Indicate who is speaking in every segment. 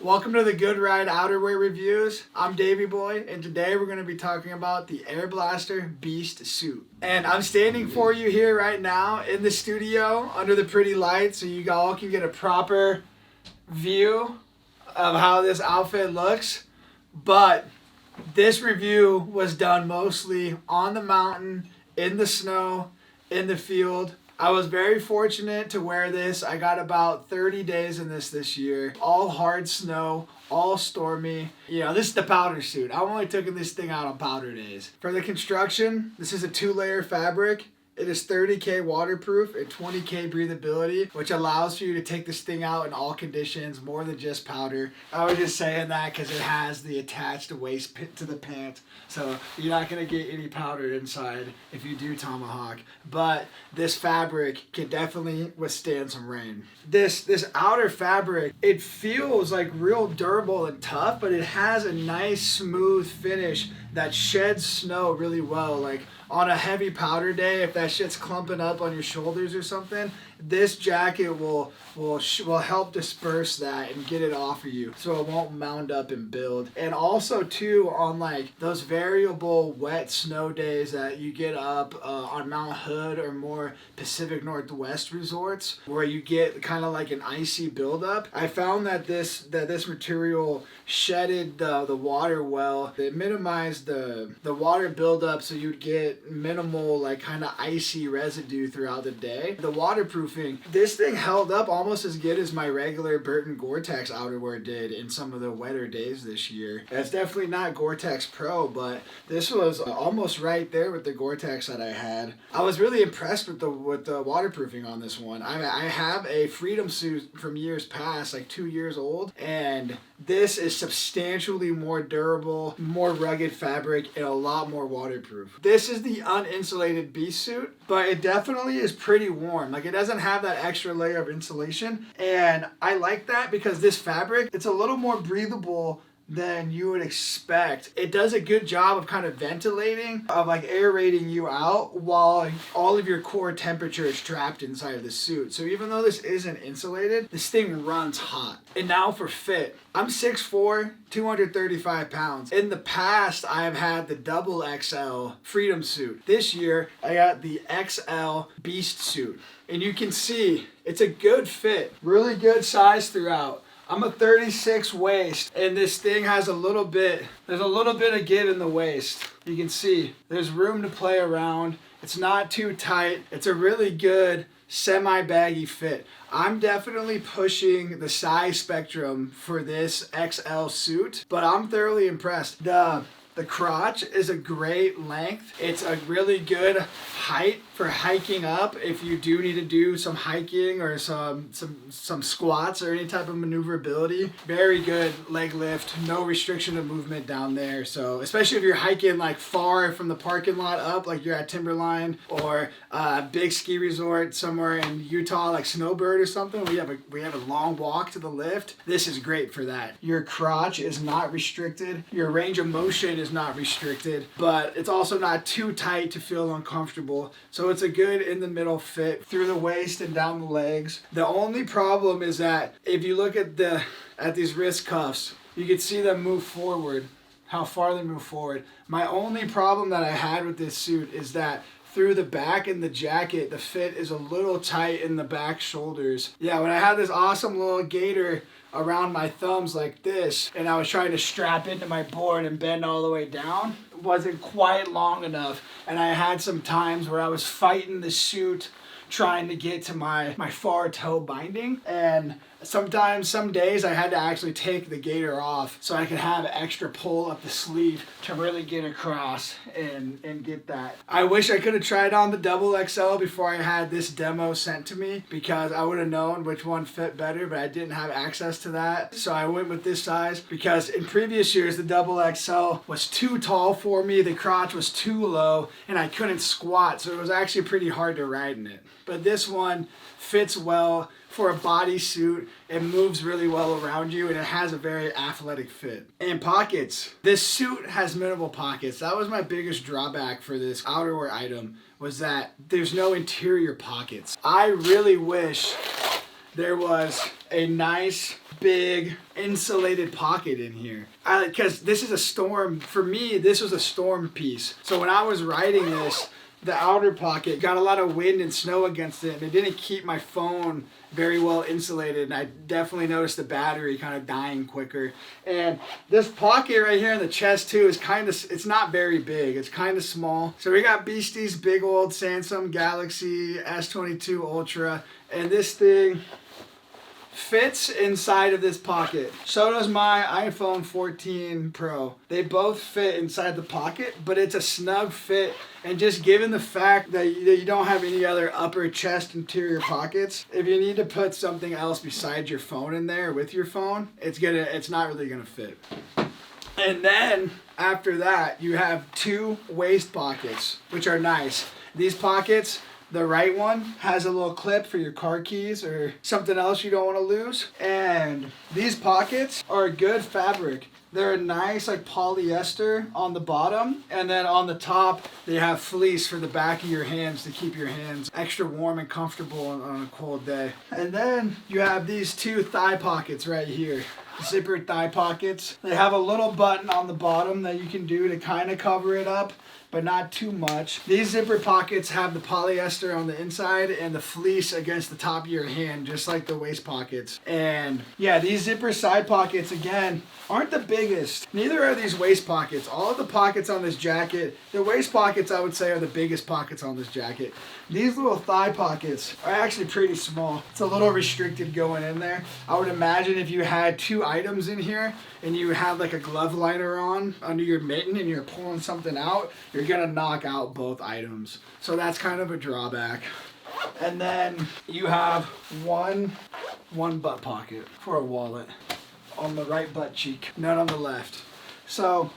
Speaker 1: Welcome to the Good Ride Outerwear Reviews. I'm Davey Boy, and today we're going to be talking about the Airblaster Beast Suit. And I'm standing for you here right now in the studio under the pretty lights so you all can get a proper view of how this outfit looks. But this review was done mostly on the mountain, in the snow, in the field. I was very fortunate to wear this. I got about 30 days in this year. All hard snow, all stormy. You know, this is the powder suit. I'm only taking this thing out on powder days. For the construction, this is a 2-layer fabric. It is 30K waterproof and 20K breathability, which allows for you to take this thing out in all conditions, more than just powder. I was just saying that because it has the attached waist to the pant, so you're not going to get any powder inside if you do tomahawk. But this fabric can definitely withstand some rain. This outer fabric, it feels like real durable and tough, but it has a nice smooth finish that sheds snow really well. Like on a heavy powder day, if that shit's clumping up on your shoulders or something, this jacket will help disperse that and get it off of you so it won't mound up and build. And also too, on like those variable wet snow days that you get up on Mount Hood or more Pacific Northwest resorts where you get kind of like an icy buildup, I found that this material shedded the water well. It minimized the water buildup so you'd get minimal like kind of icy residue throughout the day. The waterproofing, this thing held up almost as good as my regular Burton Gore-Tex outerwear did in some of the wetter days this year. It's definitely not Gore-Tex Pro, but this was almost right there with the Gore-Tex that I had. I was really impressed with the waterproofing on this one. I have a Freedom suit from years past, like 2 years old, and this is substantially more durable, more rugged fabric, and a lot more waterproof. This is the uninsulated Beast suit, but it definitely is pretty warm. Like, it doesn't have that extra layer of insulation, and I like that because this fabric, it's a little more breathable than you would expect. It does a good job of kind of ventilating, of like aerating you out while all of your core temperature is trapped inside of the suit. So even though this isn't insulated, this thing runs hot. And now for fit. I'm 6'4", 235 pounds. In the past, I've had the double XL Freedom suit. This year, I got the XL Beast suit. And you can see, it's a good fit. Really good size throughout. I'm a 36 waist, and this thing has there's a little bit of give in the waist. You can see there's room to play around. It's not too tight. It's a really good semi-baggy fit. I'm definitely pushing the size spectrum for this XL suit, but I'm thoroughly impressed. The crotch is a great length. It's a really good height for hiking up if you do need to do some hiking or some squats or any type of maneuverability. Very good leg lift, no restriction of movement down there. So especially if you're hiking like far from the parking lot up, like you're at Timberline or a big ski resort somewhere in Utah like Snowbird or something, we have a long walk to the lift. This is great for that. Your crotch is not restricted. Your range of motion is not restricted, but it's also not too tight to feel uncomfortable. So it's a good in the middle fit through the waist and down the legs. The only problem is that if you look at these wrist cuffs, you can see them move forward, how far they move forward. My only problem that I had with this suit is that through the back in the jacket, the fit is a little tight in the back shoulders. Yeah, when I had this awesome little gaiter around my thumbs like this, and I was trying to strap into my board and bend all the way down, it wasn't quite long enough. And I had some times where I was fighting the suit trying to get to my far toe binding, and sometimes, some days I had to actually take the gaiter off so I could have extra pull up the sleeve to really get across and get that. I wish I could have tried on the double XL before I had this demo sent to me because I would have known which one fit better, but I didn't have access to that. So I went with this size because in previous years the double XL was too tall for me, the crotch was too low, and I couldn't squat, so it was actually pretty hard to ride in it. But this one fits well for a bodysuit. It moves really well around you, and it has a very athletic fit. And pockets. This suit has minimal pockets. That was my biggest drawback for this outerwear item, was that there's no interior pockets. I really wish there was a nice big insulated pocket in here. Because this is a storm, for me, this was a storm piece. So when I was riding this, the outer pocket got a lot of wind and snow against it, and it didn't keep my phone very well insulated, and I definitely noticed the battery kind of dying quicker. And this pocket right here in the chest too is it's not very big, it's kind of small. So we got Beastie's big old Samsung Galaxy S22 Ultra, and this thing fits inside of this pocket. So does my iPhone 14 Pro. They both fit inside the pocket, but it's a snug fit. And just given the fact that you don't have any other upper chest interior pockets, if you need to put something else besides your phone in there with your phone, it's not really gonna fit. And then after that, you have two waist pockets, which are nice. These pockets, the right one has a little clip for your car keys or something else you don't want to lose. And these pockets are good fabric. They're a nice like polyester on the bottom, and then on the top they have fleece for the back of your hands to keep your hands extra warm and comfortable on a cold day. And then you have these two thigh pockets right here. Zipper thigh pockets. They have a little button on the bottom that you can do to kind of cover it up, but not too much. These zipper pockets have the polyester on the inside and the fleece against the top of your hand, just like the waist pockets. And yeah, these zipper side pockets, again, aren't the biggest. Neither are these waist pockets. All of the pockets on this jacket, the waist pockets I would say are the biggest pockets on this jacket. These little thigh pockets are actually pretty small. It's a little restricted going in there. I would imagine if you had two items in here and you have like a glove liner on under your mitten and you're pulling something out, you're gonna knock out both items. So that's kind of a drawback. And then you have one butt pocket for a wallet on the right butt cheek, none on the left. So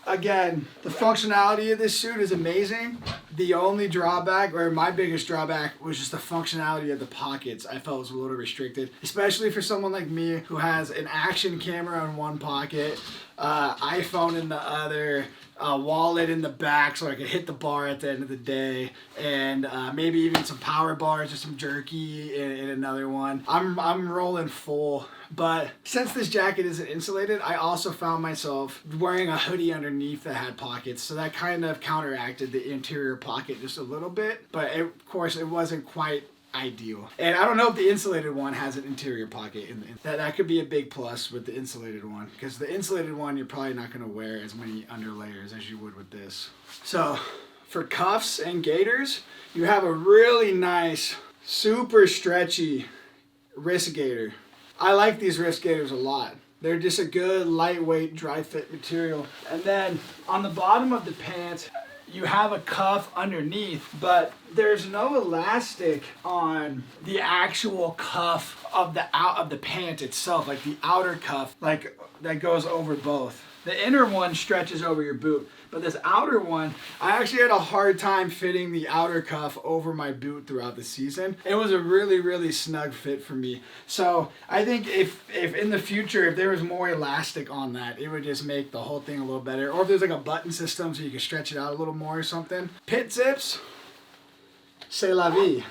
Speaker 1: again, the functionality of this suit is amazing. The only drawback, or my biggest drawback, was just the functionality of the pockets. I felt was a little restricted, especially for someone like me who has an action camera in one pocket, iPhone in the other, wallet in the back so I could hit the bar at the end of the day, and maybe even some power bars or some jerky in another one. I'm rolling full. But since this jacket isn't insulated, I also found myself wearing a hoodie underneath that had pockets, so that kind of counteracted the interior pocket just a little bit, but of course it wasn't quite ideal. And I don't know if the insulated one has an interior pocket. That could be a big plus with the insulated one, because the insulated one you're probably not going to wear as many underlayers as you would with this. So for cuffs and gaiters, you have a really nice, super stretchy wrist gaiter. I like these wrist gaiters a lot. They're just a good lightweight dry fit material. And then on the bottom of the pants, you have a cuff underneath, but there's no elastic on the actual cuff of the pant itself, like the outer cuff, like that goes over both. The inner one stretches over your boot, but this outer one, I actually had a hard time fitting the outer cuff over my boot throughout the season. It was a really, really snug fit for me. So I think if in the future, if there was more elastic on that, it would just make the whole thing a little better. Or if there's like a button system so you can stretch it out a little more or something. Pit zips, c'est la vie.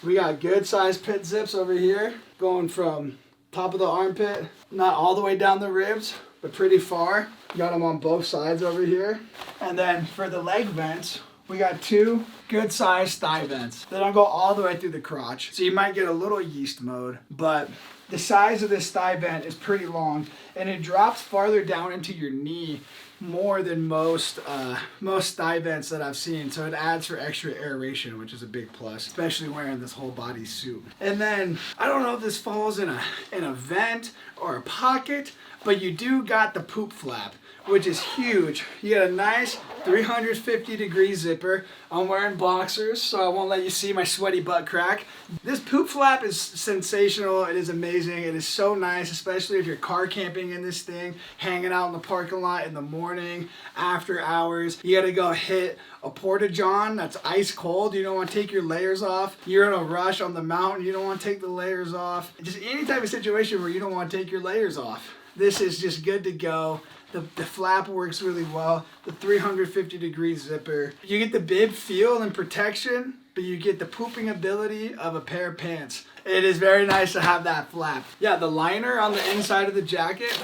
Speaker 1: We got good sized pit zips over here, going from top of the armpit, not all the way down the ribs, but pretty far. Got them on both sides over here. And then for the leg vents, we got two good sized thigh vents. They don't go all the way through the crotch, so you might get a little yeast mode, but the size of this thigh vent is pretty long, and it drops farther down into your knee more than most thigh vents that I've seen, so it adds for extra aeration, which is a big plus, especially wearing this whole body suit. And then I don't know if this falls in a vent or a pocket, but you do got the poop flap, which is huge. You got a nice 350-degree zipper. I'm wearing boxers, so I won't let you see my sweaty butt crack. This poop flap is sensational. It is amazing. It is so nice, especially if you're car camping in this thing, hanging out in the parking lot in the morning, after hours. You gotta go hit a porta-john that's ice cold. You don't want to take your layers off. You're in a rush on the mountain. You don't want to take the layers off. Just any type of situation where you don't want to take your layers off. This is just good to go. The flap works really well. The 350-degree zipper. You get the bib feel and protection, but you get the pooping ability of a pair of pants. It is very nice to have that flap. Yeah, the liner on the inside of the jacket.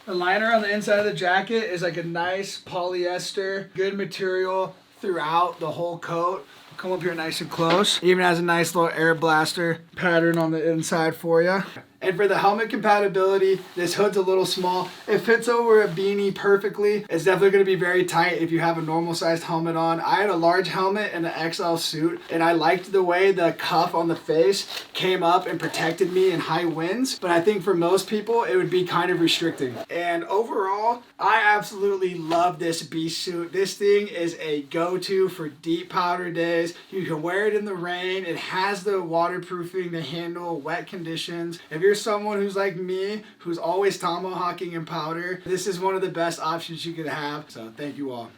Speaker 1: The liner on the inside of the jacket is like a nice polyester, good material throughout the whole coat. Come up here nice and close. Even has a nice little Airblaster pattern on the inside for you. And for the helmet compatibility, this hood's a little small. It fits over a beanie perfectly. It's definitely gonna be very tight if you have a normal sized helmet on. I had a large helmet and an XL suit, and I liked the way the cuff on the face came up and protected me in high winds. But I think for most people, it would be kind of restricting. And overall, I absolutely love this beast suit. This thing is a go-to for deep powder days. You can wear it in the rain. It has the waterproofing to handle wet conditions. If you're someone who's like me, who's always tomahawking in powder, this is one of the best options you could have. So thank you all.